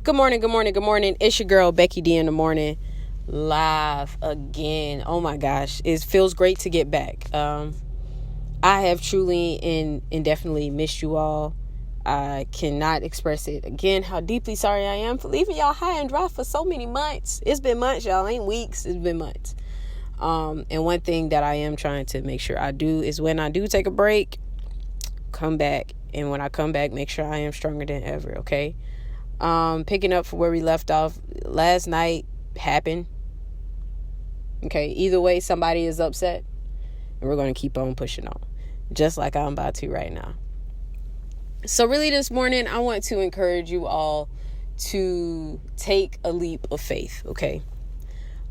Good morning, good morning, good morning. It's your girl, Becky D in the morning, live again. Oh my gosh, it feels great to get back. I have truly and indefinitely missed you all. I cannot express it again how deeply sorry I am for leaving y'all high and dry for so many months. It's been months, y'all. Ain't weeks. It's been months. And one thing that I am trying to make sure I do is when I do take a break, come back. And when I come back, make sure I am stronger than ever, okay? Picking up from where we left off last night happened. Okay, either way, somebody is upset, and we're going to keep on pushing on, just like I'm about to right now. So really this morning, I want to encourage you all to take a leap of faith, okay?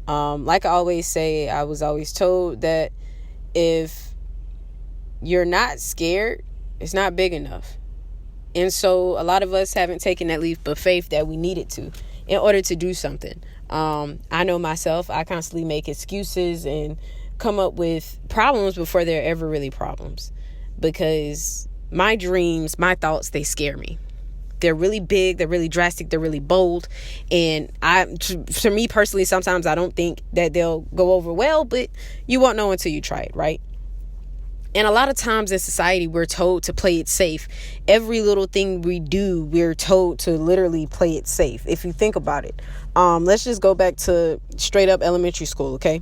Like I always say, I was always told that if you're not scared, it's not big enough. And so a lot of us haven't taken that leap of faith that we needed to in order to do something. I know myself, I constantly make excuses and come up with problems before they're ever really problems, because my dreams, my thoughts, they scare me. They're really big, they're really drastic, they're really bold. And for me personally, sometimes I don't think that they'll go over well, but you won't know until you try it, right? And a lot of times in society, we're told to play it safe. Every little thing we do, we're told to literally play it safe. If you think about it, let's just go back to straight up elementary school, okay?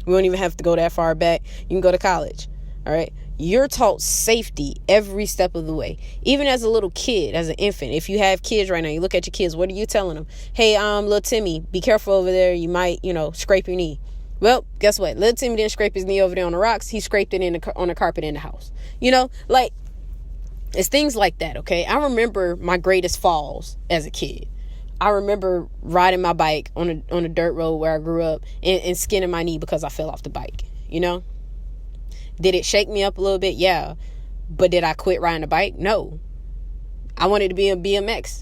We don't even have to go that far back. You can go to college, all right? You're taught safety every step of the way. Even as a little kid, as an infant, if you have kids right now, you look at your kids, what are you telling them? Hey, little Timmy, be careful over there. You might, scrape your knee. Well, guess what? Little Timmy didn't scrape his knee over there on the rocks. He scraped it on the carpet in the house. It's things like that, okay? I remember my greatest falls as a kid. I remember riding my bike on a dirt road where I grew up and skinning my knee because I fell off the bike, Did it shake me up a little bit? Yeah. But did I quit riding the bike? No. I wanted to be a BMX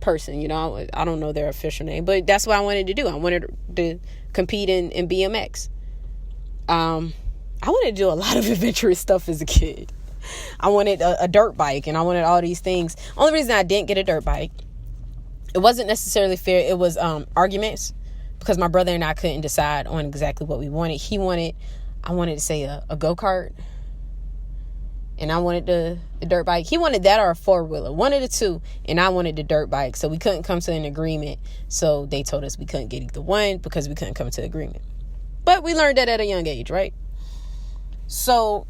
person, I don't know their official name, but that's what I wanted to do. I wanted to compete in BMX. I wanted to do a lot of adventurous stuff as a kid. I wanted a dirt bike, and I wanted all these things. Only reason I didn't get a dirt bike, it wasn't necessarily fair. It was arguments, because my brother and I couldn't decide on exactly what we wanted. I wanted to say a go-kart, and I wanted the dirt bike. He wanted that or a four-wheeler, one of the two, and I wanted the dirt bike. So we couldn't come to an agreement. So they told us we couldn't get either one because we couldn't come to agreement. But we learned that at a young age, right? So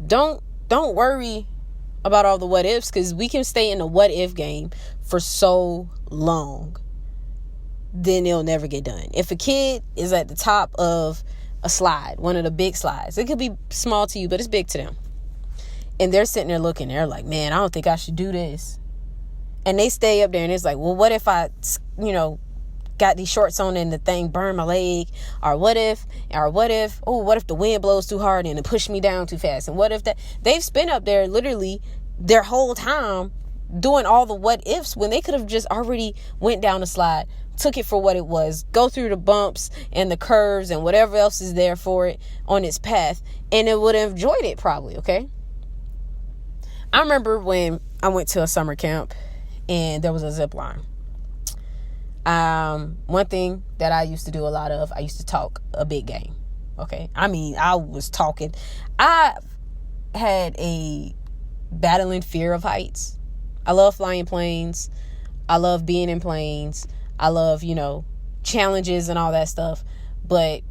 don't worry about all the what ifs, because we can stay in the what if game for so long, then it'll never get done. If a kid is at the top of a slide, one of the big slides, it could be small to you, but it's big to them, and they're sitting there looking, they're like, man, I don't think I should do this. And they stay up there, and it's like, well, what if I got these shorts on and the thing burned my leg? Or what if the wind blows too hard and it pushed me down too fast? And what if that? They've spent up there literally their whole time doing all the what ifs, when they could have just already went down the slide, took it for what it was, go through the bumps and the curves and whatever else is there for it on its path, and it would have enjoyed it probably, okay? I remember when I went to a summer camp and there was a zip line. One thing that I used to do a lot of, I used to talk a big game, okay? I mean, I was talking. I had a battling fear of heights. I love flying planes. I love being in planes. I love, challenges and all that stuff. But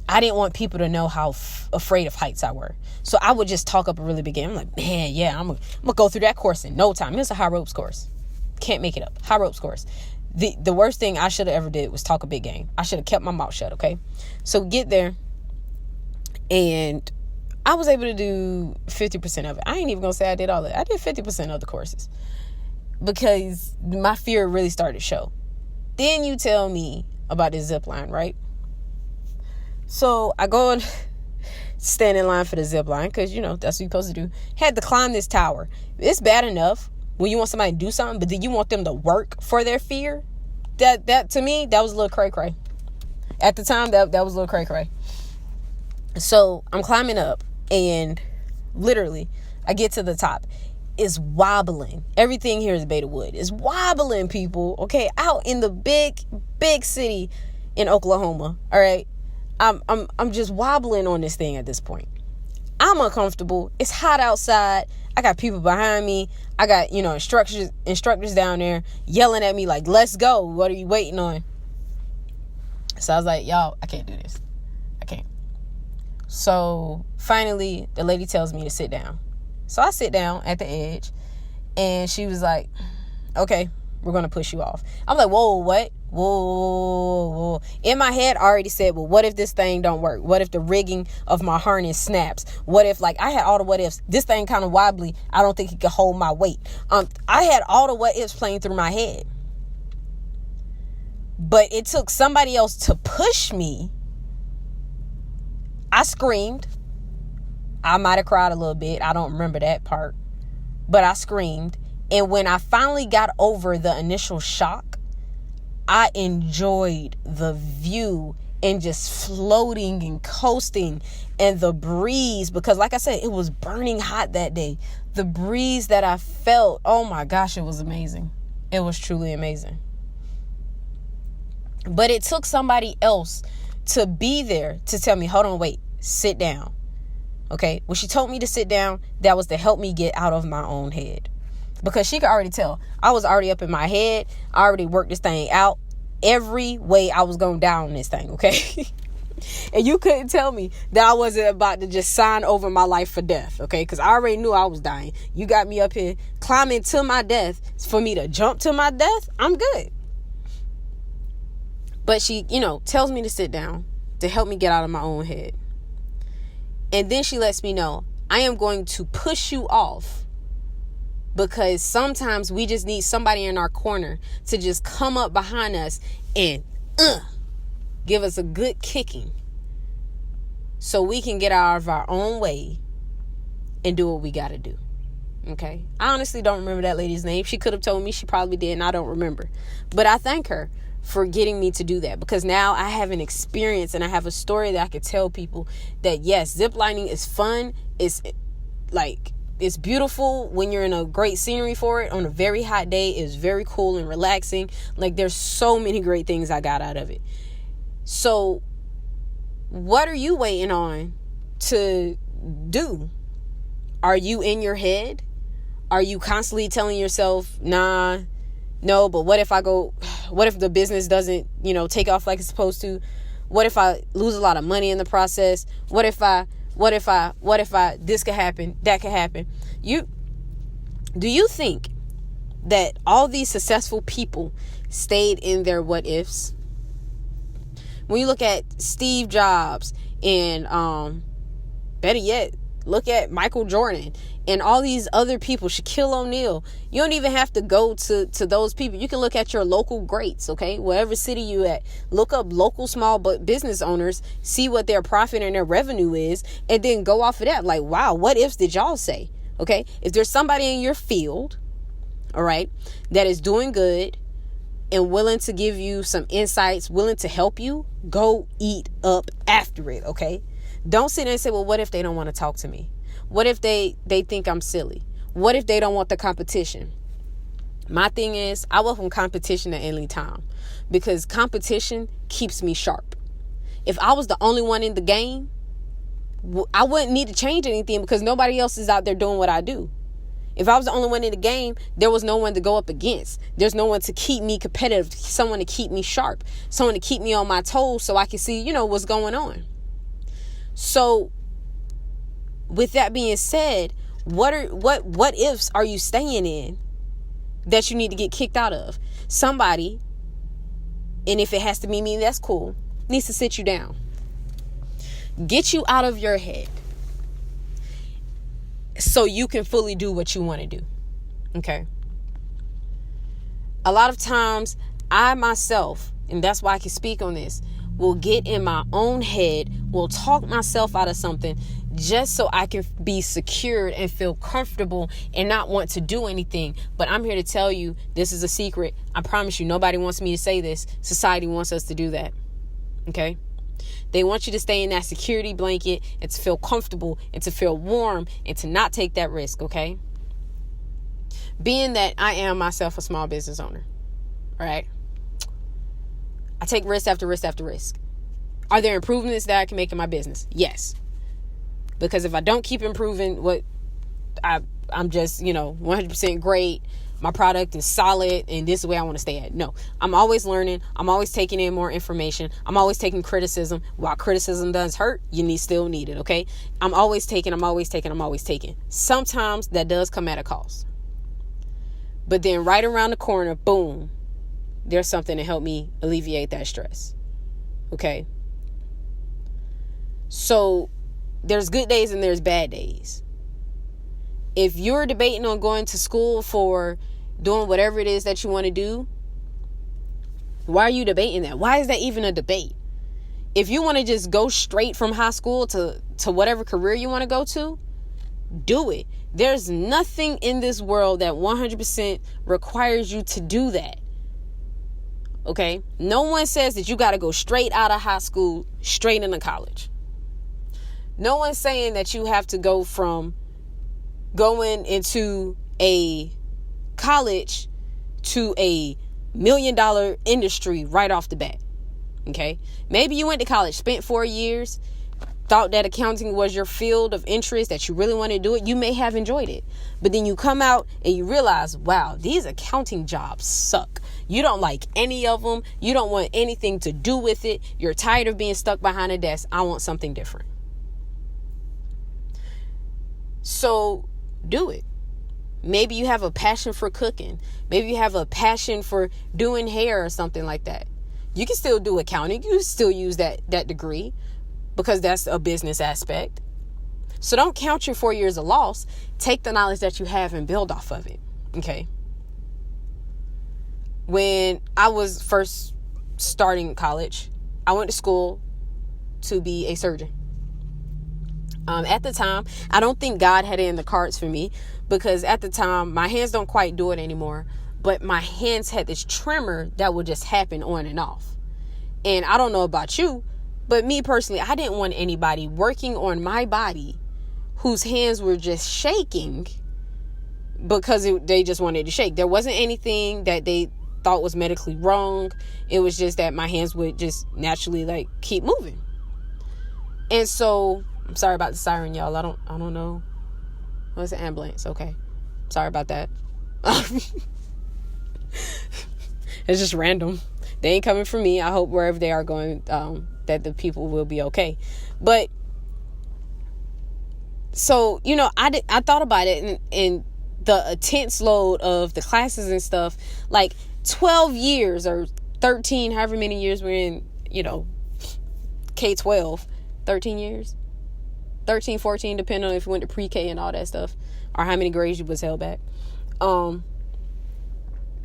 I didn't want people to know how afraid of heights I were. So I would just talk up a really big game. I'm like, man, yeah, I'm gonna go through that course in no time. It's a high ropes course. Can't make it up. High ropes course. The worst thing I should have ever did was talk a big game. I should have kept my mouth shut, okay? So we get there, and I was able to do 50% of it. I ain't even gonna say I did all of it. I did 50% of the courses because my fear really started to show. Then you tell me about this zip line, right? So I go and stand in line for the zip line because, that's what you're supposed to do. Had to climb this tower. It's bad enough when you want somebody to do something, but then you want them to work for their fear. That to me, that was a little cray-cray. At the time, that was a little cray-cray. So I'm climbing up, and literally I get to the top. is wobbling. Everything here is Beta Wood. It's wobbling, people. Okay, out in the big city in Oklahoma. All right, I'm just wobbling on this thing at this point. I'm uncomfortable. It's hot outside. I got people behind me. I got, instructors down there yelling at me like, let's go. What are you waiting on? So I was like, y'all, I can't do this. I can't. So finally, the lady tells me to sit down. So I sit down at the edge, and she was like, okay, we're going to push you off. I'm like, whoa, what? Whoa. In my head, I already said, well, what if this thing don't work? What if the rigging of my harness snaps? What if, I had all the what ifs. This thing kind of wobbly. I don't think it could hold my weight. I had all the what ifs playing through my head. But it took somebody else to push me. I screamed. I might have cried a little bit. I don't remember that part. But I screamed. And when I finally got over the initial shock, I enjoyed the view and just floating and coasting and the breeze, because like I said, it was burning hot that day. The breeze that I felt, oh my gosh, it was amazing. It was truly amazing. But it took somebody else to be there to tell me, hold on, wait, sit down. Okay, when she told me to sit down, that was to help me get out of my own head. Because she could already tell. I was already up in my head. I already worked this thing out. Every way I was going down this thing, okay? And you couldn't tell me that I wasn't about to just sign over my life for death, okay? Because I already knew I was dying. You got me up here climbing to my death. For me to jump to my death, I'm good. But she, tells me to sit down to help me get out of my own head. And then she lets me know, I am going to push you off. Because sometimes we just need somebody in our corner to just come up behind us and give us a good kicking so we can get out of our own way and do what we got to do. Okay? I honestly don't remember that lady's name. She could have told me. She probably did, and I don't remember. But I thank her for getting me to do that, because now I have an experience and I have a story that I could tell people that, yes, ziplining is fun. It's beautiful when you're in a great scenery for it. On a very hot day, it's very cool and relaxing. There's so many great things I got out of it. So what are you waiting on to do? Are you in your head? Are you constantly telling yourself, no, but what if the business doesn't, take off like it's supposed to? What if I lose a lot of money in the process? What if I, this could happen, that could happen? Do you think that all these successful people stayed in their what ifs? When you look at Steve Jobs and, better yet, look at Michael Jordan and all these other people, Shaquille O'Neal, you don't even have to go to those people. You can look at your local greats, okay? Wherever city you at, look up local small business owners, see what their profit and their revenue is, and then go off of that. Wow, what ifs did y'all say? Okay? If there's somebody in your field, all right, that is doing good and willing to give you some insights, willing to help you, go eat up after it, okay? Don't sit there and say, well, what if they don't want to talk to me? What if they think I'm silly? What if they don't want the competition? My thing is, I welcome competition at any time, because competition keeps me sharp. If I was the only one in the game, I wouldn't need to change anything, because nobody else is out there doing what I do. If I was the only one in the game, there was no one to go up against. There's no one to keep me competitive, someone to keep me sharp, someone to keep me on my toes so I can see, what's going on. So with that being said, what ifs are you staying in that you need to get kicked out of? Somebody, and if it has to be me, that's cool, needs to sit you down. Get you out of your head so you can fully do what you want to do. Okay? A lot of times I myself, and that's why I can speak on this, will get in my own head, will talk myself out of something just so I can be secured and feel comfortable and not want to do anything. But I'm here to tell you, this is a secret. I promise you, nobody wants me to say this. Society wants us to do that. Okay? They want you to stay in that security blanket and to feel comfortable and to feel warm and to not take that risk. Okay? being that I am myself a small business owner, right? I take risk after risk after risk. Are there improvements that I can make in my business? Yes. Because if I don't keep improving I'm just, 100% great, my product is solid, and this is the way I want to stay at. No, I'm always learning. I'm always taking in more information. I'm always taking criticism. While criticism does hurt, you still need it, okay? I'm always taking. Sometimes that does come at a cost. But then right around the corner, boom, there's something to help me alleviate that stress, okay? So there's good days and there's bad days. If you're debating on going to school for doing whatever it is that you want to do, why are you debating that? Why is that even a debate? If you want to just go straight from high school to whatever career you want to go to, do it. There's nothing in this world that 100% requires you to do that. Okay? No one says that you got to go straight out of high school, straight into college. No one's saying that you have to go from going into a college to a $1 million industry right off the bat. Okay? Maybe you went to college, spent 4 years, thought that accounting was your field of interest, that you really wanted to do it. You may have enjoyed it. But then you come out and you realize, wow, these accounting jobs suck. You don't like any of them. You don't want anything to do with it. You're tired of being stuck behind a desk. I want something different. So do it. Maybe you have a passion for cooking. Maybe you have a passion for doing hair or something like that. You can still do accounting. You can still use that degree because that's a business aspect. So don't count your 4 years a loss. Take the knowledge that you have and build off of it. Okay. When I was first starting college, I went to school to be a surgeon. At the time, I don't think God had it in the cards for me because at the time, my hands don't quite do it anymore, but my hands had this tremor that would just happen on and off. And I don't know about you, but me personally, I didn't want anybody working on my body whose hands were just shaking because they just wanted to shake. There wasn't anything that they thought was medically wrong. It was just that my hands would just naturally keep moving. And so I'm sorry about the siren, y'all. I don't know. Oh, it's an ambulance. Okay. Sorry about that. It's just random. They ain't coming for me. I hope wherever they are going, that the people will be okay. But so, I thought about it and the intense load of the classes and stuff, 12 years or 13, however many years we're in, K-12, 13 years. 13, 14, depending on if you went to pre-K and all that stuff, or how many grades you was held back.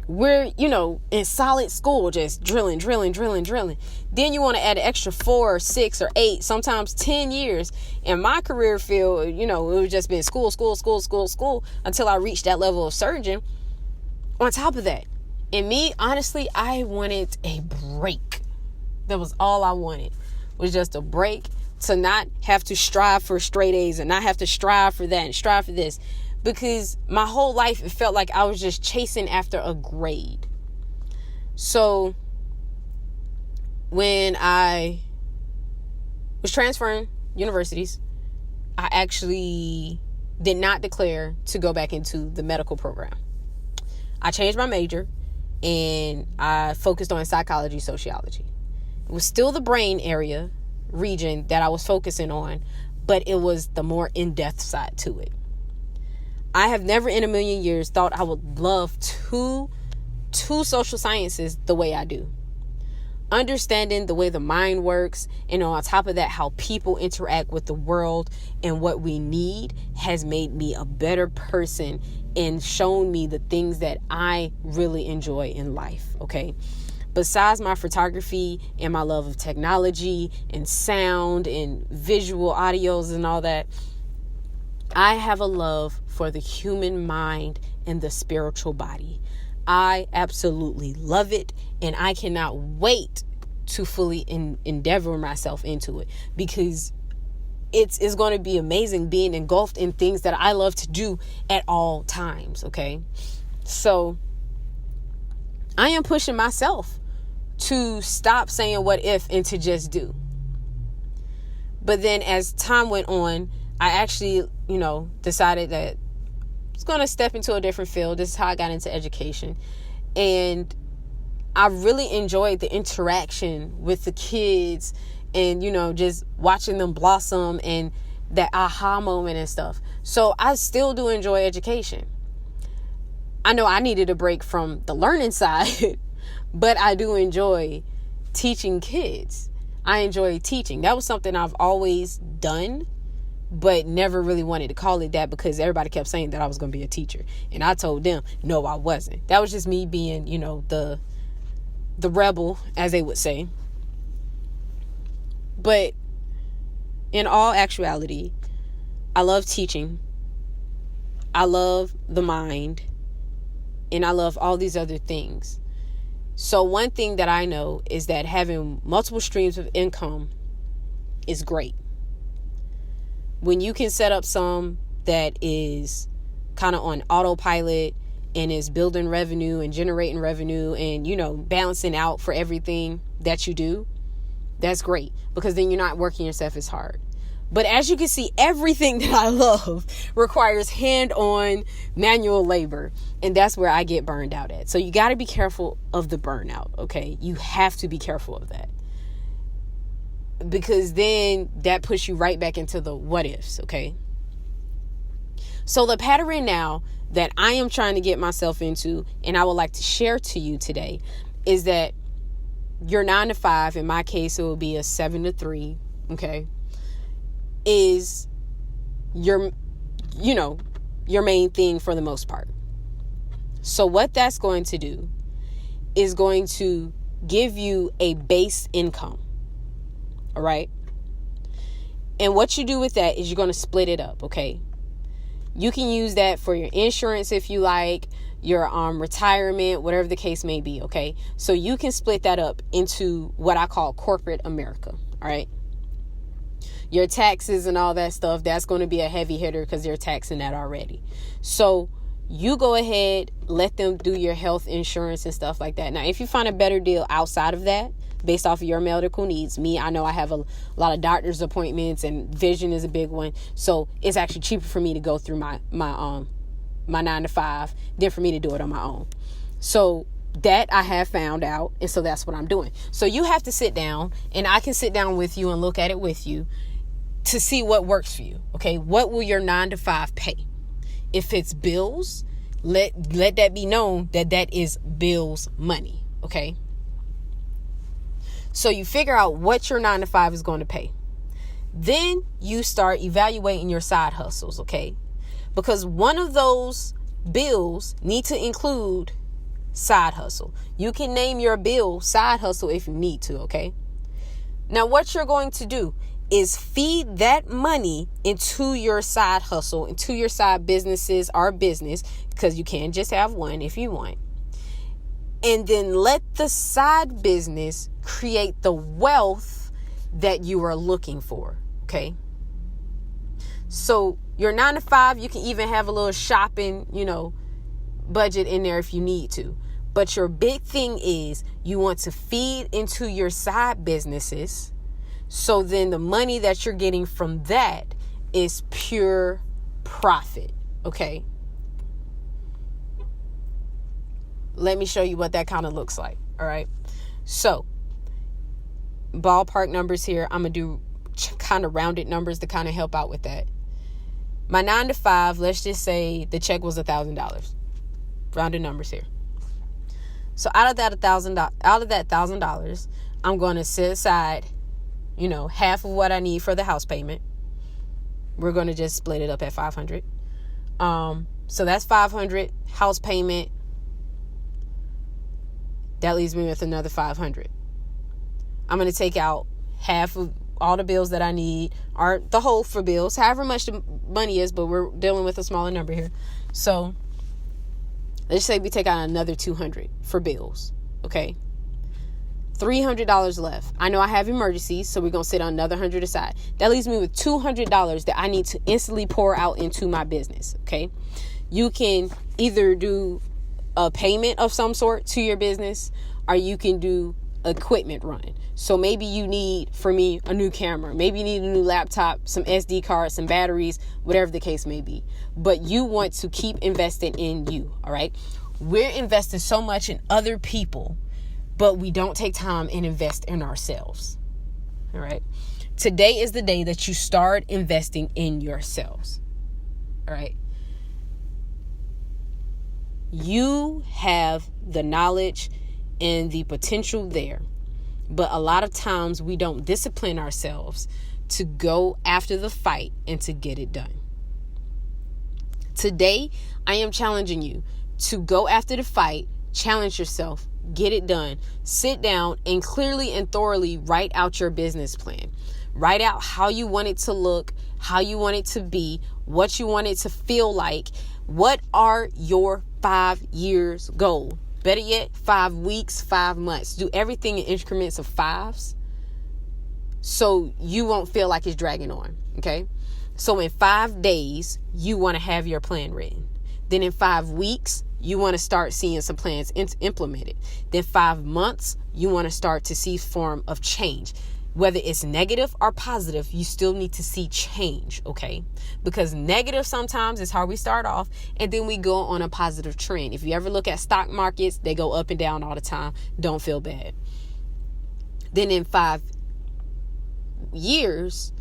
We're, in solid school, just drilling. Then you want to add an extra 4 or 6 or 8, sometimes 10 years. In my career field, it was just been school until I reached that level of surgeon. On top of that, and me, honestly, I wanted a break. That was all I wanted, was just a break. To not have to strive for straight A's and not have to strive for that and strive for this. Because my whole life, it felt like I was just chasing after a grade. So when I was transferring universities, I actually did not declare to go back into the medical program. I changed my major and I focused on psychology, sociology. It was still the brain region that I was focusing on, but it was the more in-depth side to it. I have never in a million years thought I would love two social sciences the way I do. Understanding the way the mind works, and on top of that, how people interact with the world and what we need has made me a better person and shown me the things that I really enjoy in life, okay? Besides my photography and my love of technology and sound and visual audios and all that, I have a love for the human mind and the spiritual body. I absolutely love it, and I cannot wait to fully endeavor myself into it, because it's going to be amazing being engulfed in things that I love to do at all times, okay? So I am pushing myself to stop saying what if and to just do. But then as time went on, I actually, decided that I was going to step into a different field. This is how I got into education. And I really enjoyed the interaction with the kids and, just watching them blossom and that aha moment and stuff. So I still do enjoy education. I know I needed a break from the learning side, but I do enjoy teaching kids. I enjoy teaching. That was something I've always done, but never really wanted to call it that because everybody kept saying that I was going to be a teacher. And I told them, no, I wasn't. That was just me being, the rebel, as they would say. But in all actuality, I love teaching. I love the mind. And I love all these other things. So one thing that I know is that having multiple streams of income is great. When you can set up some that is kind of on autopilot and is building revenue and generating revenue and, balancing out for everything that you do, that's great because then you're not working yourself as hard. But as you can see, everything that I love requires hand-on manual labor. And that's where I get burned out at. So you got to be careful of the burnout, okay? You have to be careful of that. Because then that puts you right back into the what ifs, okay? So the pattern now that I am trying to get myself into, and I would like to share to you today, is that your 9 to 5, in my case, it will be a 7 to 3, okay? Is your main thing for the most part. So what that's going to do is going to give you a base income. All right. And what you do with that is you're going to split it up. Okay. You can use that for your insurance if you like, your retirement, whatever the case may be. Okay. So you can split that up into what I call corporate America. All right. Your taxes and all that stuff, that's going to be a heavy hitter because they're taxing that already. So you go ahead, let them do your health insurance and stuff like that. Now, if you find a better deal outside of that, based off of your medical needs, I know I have a lot of doctor's appointments and vision is a big one. So it's actually cheaper for me to go through my 9 to 5 than for me to do it on my own. So that I have found out. And so that's what I'm doing. So you have to sit down, and I can sit down with you and look at it with you to see what works for you. Okay. What will your 9 to 5 pay? If it's bills, let that be known that is bills money. Okay. So you figure out what your 9 to 5 is going to pay. Then you start evaluating your side hustles. Okay. Because one of those bills need to include side hustle. You can name your bill side hustle if you need to. Okay. Now what you're going to do is feed that money into your side hustle, into your side businesses or business, because you can just have one if you want. And then let the side business create the wealth that you are looking for. Okay. So your 9 to 5, you can even have a little shopping, budget in there if you need to. But your big thing is you want to feed into your side businesses. So then the money that you're getting from that is pure profit. Okay. Let me show you what that kind of looks like. All right. So ballpark numbers here. I'm going to do kind of rounded numbers to kind of help out with that. My 9 to 5, let's just say the check was $1,000. Rounded numbers here. So out of that $1,000, I'm going to set aside, half of what I need for the house payment. We're going to just split it up at $500. So that's $500 house payment. That leaves me with another $500. I'm going to take out half of all the bills that I need, or the whole for bills, however much the money is, but we're dealing with a smaller number here. So let's say we take out another $200 for bills. Okay. $300 left. I know I have emergencies, so we're going to set another $100 aside. That leaves me with $200 that I need to instantly pour out into my business. Okay. You can either do a payment of some sort to your business, or you can do equipment run. So maybe you need, for me, a new camera. Maybe you need a new laptop, some SD cards, some batteries, whatever the case may be. But you want to keep investing in you, all right? We're investing so much in other people, but we don't take time and invest in ourselves, all right? Today is the day that you start investing in yourselves, all right? You have the knowledge and the potential there. But a lot of times we don't discipline ourselves to go after the fight and to get it done. Today, I am challenging you to go after the fight, challenge yourself, get it done. Sit down and clearly and thoroughly write out your business plan. Write out how you want it to look, how you want it to be, what you want it to feel like. What are your 5 years goal? Better yet, 5 weeks, 5 months. Do everything in increments of 5s so you won't feel like it's dragging on, okay? So in 5 days, you want to have your plan written. Then in 5 weeks, you want to start seeing some plans implemented. Then 5 months, you want to start to see form of change. Whether it's negative or positive, you still need to see change, okay? Because negative sometimes is how we start off, and then we go on a positive trend. If you ever look at stock markets, they go up and down all the time. Don't feel bad. Then in 5 years,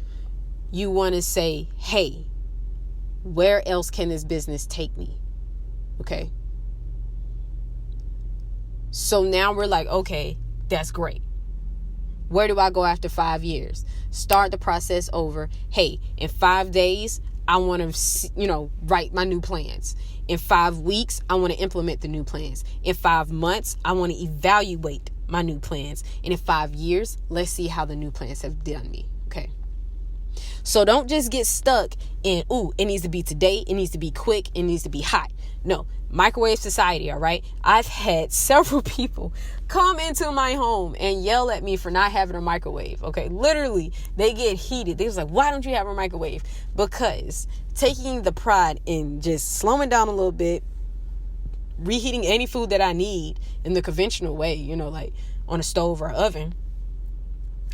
you want to say, hey, where else can this business take me? Okay? So now we're like, okay, that's great. Where do I go after 5 years? Start the process over. Hey, in 5 days, I want to, write my new plans. In 5 weeks, I want to implement the new plans. In 5 months, I want to evaluate my new plans. And in 5 years, let's see how the new plans have done me. Okay. So don't just get stuck in, it needs to be today. It needs to be quick. It needs to be hot. No, microwave society, all right? I've had several people come into my home and yell at me for not having a microwave, okay? Literally, they get heated. They was like, why don't you have a microwave? Because taking the pride in just slowing down a little bit, reheating any food that I need in the conventional way, like on a stove or oven,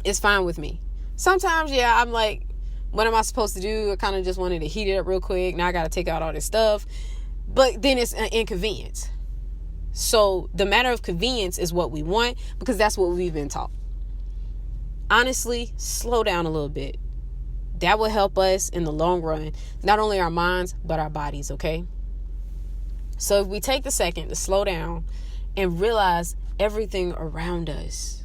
is fine with me. Sometimes, I'm like, what am I supposed to do? I kind of just wanted to heat it up real quick. Now I got to take out all this stuff. But then it's an inconvenience. So the matter of convenience is what we want, because that's what we've been taught. Honestly, slow down a little bit. That will help us in the long run, not only our minds, but our bodies, okay? So if we take the second to slow down and realize everything around us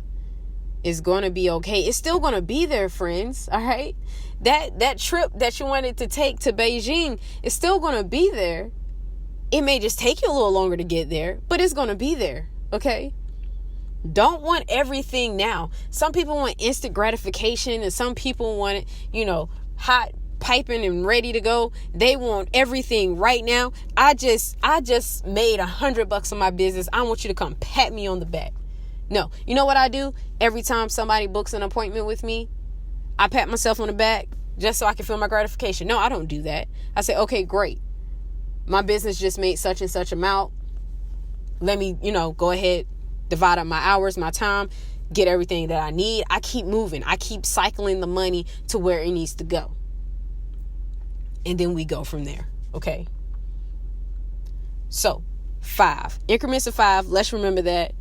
is going to be okay. It's still going to be there, friends, all right? That trip that you wanted to take to Beijing is still going to be there. It may just take you a little longer to get there, but it's going to be there, okay? Don't want everything now. Some people want instant gratification, and some people want it, hot, piping and ready to go. They want everything right now. I just made $100 on my business. I want you to come pat me on the back. No, you know what I do? Every time somebody books an appointment with me, I pat myself on the back just so I can feel my gratification. No, I don't do that. I say, okay, great. My business just made such and such amount. Let me, go ahead, divide up my hours, my time, get everything that I need. I keep moving. I keep cycling the money to where it needs to go. And then we go from there. Okay. So 5 increments of 5. Let's remember that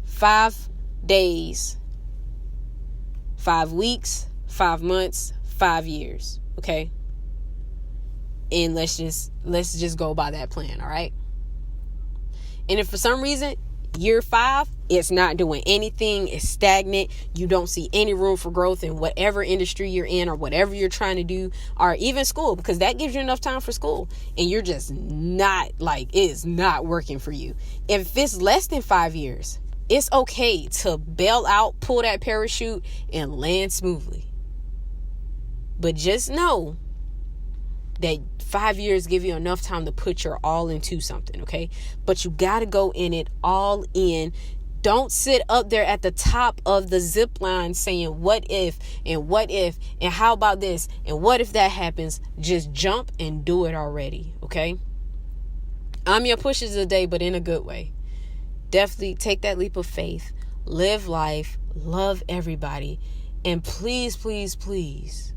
5 days, 5 weeks, 5 months, 5 years. Okay. And let's just go by that plan, all right? And if for some reason year 5, it's not doing anything, it's stagnant, you don't see any room for growth in whatever industry you're in or whatever you're trying to do, or even school, because that gives you enough time for school, and you're just not, it is not working for you. If it's less than 5 years, it's okay to bail out, pull that parachute, and land smoothly. But just know that 5 years give you enough time to put your all into something, okay? But you got to go in it all in. Don't sit up there at the top of the zip line saying what if and how about this and what if that happens. Just jump and do it already, okay? I'm your pushes today, but in a good way. Definitely take that leap of faith. Live life. Love everybody. And please, please, please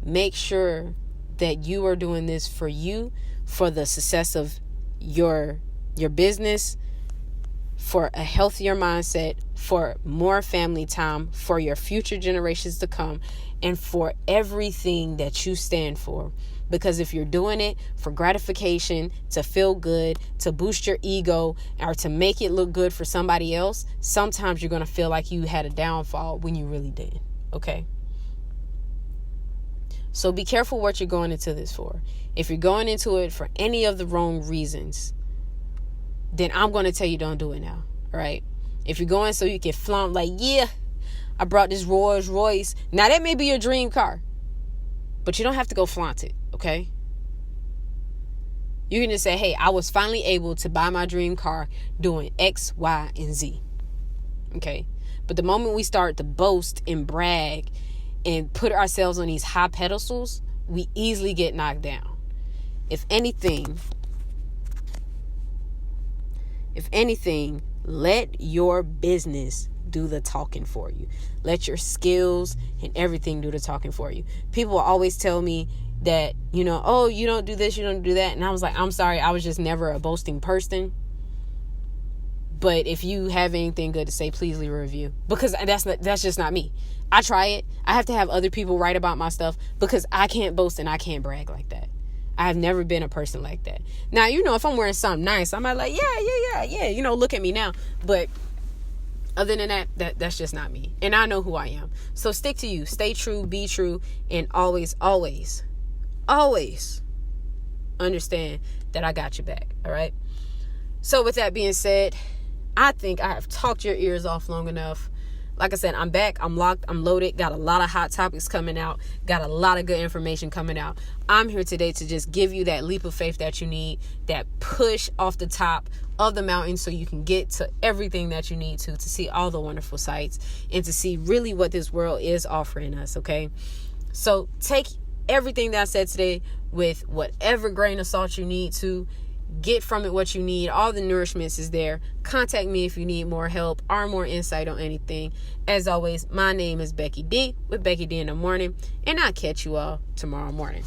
make sure that you are doing this for you, for the success of your business, for a healthier mindset, for more family time, for your future generations to come, and for everything that you stand for. Because if you're doing it for gratification, to feel good, to boost your ego, or to make it look good for somebody else, sometimes you're going to feel like you had a downfall when you really did. Okay? So be careful what you're going into this for. If you're going into it for any of the wrong reasons, then I'm going to tell you don't do it now. All right? If you're going so you can flaunt like, yeah, I brought this Rolls Royce. Now that may be your dream car, but you don't have to go flaunt it. Okay? You can just say, hey, I was finally able to buy my dream car doing X, Y, and Z. Okay? But the moment we start to boast and brag and put ourselves on these high pedestals, we easily get knocked down. If anything, let your business do the talking for you. Let your skills and everything do the talking for you. People always tell me that, oh, you don't do this, you don't do that. And I was like, I'm sorry, I was just never a boasting person. But if you have anything good to say, please leave a review. Because that's just not me. I try it. I have to have other people write about my stuff because I can't boast and I can't brag like that. I have never been a person like that. Now, if I'm wearing something nice, I might like, yeah, look at me now. But other than that, that's just not me. And I know who I am. So stick to you. Stay true, be true, and always, always, always understand that I got your back. All right? So with that being said, I think I have talked your ears off long enough. Like I said, I'm back, I'm locked, I'm loaded, got a lot of hot topics coming out, got a lot of good information coming out. I'm here today to just give you that leap of faith that you need, that push off the top of the mountain so you can get to everything that you need to see all the wonderful sights and to see really what this world is offering us, okay? So take everything that I said today with whatever grain of salt you need to. Get from it what you need. All the nourishments is there. Contact me if you need more help or more insight on anything. As always, my name is Becky D with Becky D in the Morning, and I'll catch you all tomorrow morning.